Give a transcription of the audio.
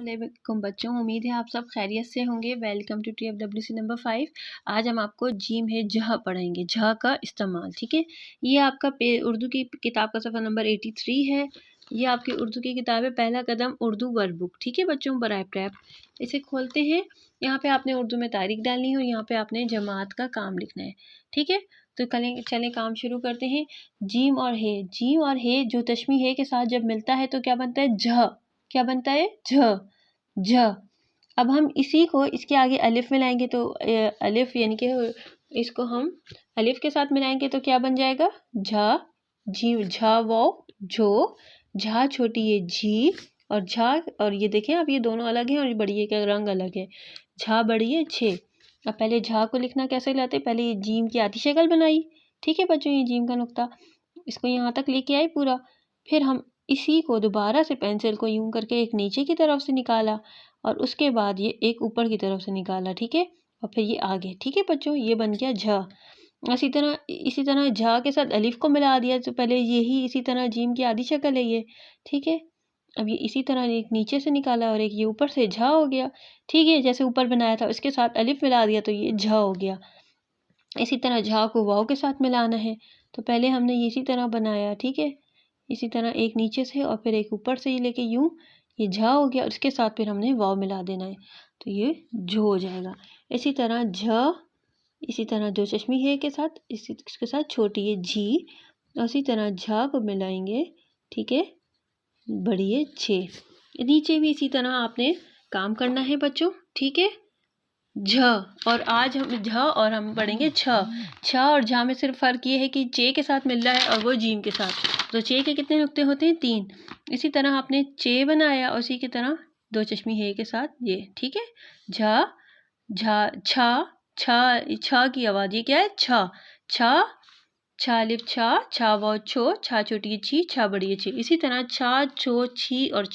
अस्सलामुअलैकुम बच्चों, उम्मीद है आप सब खैरियत से होंगे। Welcome to TFWC number 5। आज हम आपको जीम है जह पढ़ेंगे, जह का इस्तेमाल। ठीक है, ये आपका उर्दू की किताब का सफ़ा नंबर 83 है। ये आपकी उर्दू की किताब है पहला कदम उर्दू वर्ड बुक। ठीक है बच्चों, बराए प्रैप इसे खोलते हैं। यहाँ पे आपने उर्दू में तारीख डालनी है और यहाँ पे आपने जमात का काम लिखना है। ठीक है, तो चलें काम शुरू करते हैं। जीम और हे जो तश्मी हे के साथ जब मिलता है तो क्या बनता है? जह। क्या बनता है? झ। अब हम इसी को इसके आगे अलिफ मिलाएंगे तो अलिफ यानी कि इसको हम अलिफ के साथ मिलाएंगे तो क्या बन जाएगा? झा जी, झा वो झो, झा छोटी है झी और झा, और ये देखें अब ये दोनों अलग हैं और ये बड़ी का रंग अलग है। झा बड़ी है छे। अब पहले झा को लिखना कैसे लाते? पहले ये जीम की आधी शक्ल बनाई। ठीक है बच्चों, ये जीम का नुक्ता, इसको यहाँ तक लेके आए पूरा। फिर हम इसी को दोबारा से पेंसिल को यूं करके एक नीचे की तरफ से निकाला और उसके बाद ये एक ऊपर की तरफ से निकाला। ठीक है, और फिर ये आगे। ठीक है बच्चों, ये बन गया झ। इसी तरह झ के साथ अलिफ को मिला दिया तो पहले यही इसी तरह जीम की आधी शक्ल है ये। ठीक है, अब ये इसी तरह एक नीचे से निकाला और एक ये ऊपर से झ हो गया। ठीक है, जैसे ऊपर बनाया था उसके साथ अलिफ मिला दिया तो ये झ हो गया। इसी तरह झ को वाव के साथ मिलाना है तो पहले हमने ये इसी तरह बनाया। ठीक है, इसी तरह एक नीचे से और फिर एक ऊपर से ही लेके यूं ये झा हो गया और इसके साथ फिर हमने वाव मिला देना है तो ये झो हो जाएगा। इसी तरह झ, इसी तरह दो चश्मी है के साथ इसके साथ छोटी है झी, और इसी तरह झा को मिलाएंगे। ठीक है, बड़ी है छे। नीचे भी इसी तरह आपने काम करना है बच्चों। ठीक है, झ, और आज हम पढ़ेंगे छ और झा में सिर्फ फ़र्क ये है कि चे के साथ मिल रहा है और वो जीम के साथ। तो चे के कितने नुक्ते होते हैं? 3। इसी तरह आपने चे बनाया और उसी की तरह दो चश्मी है के साथ ये। ठीक है, झा झा छा की आवाज़ ये क्या है? छा अलिफ छा, छा वो छो, छा छोटी है छी, छा बड़ी है छी। इसी तरह छा छो छी और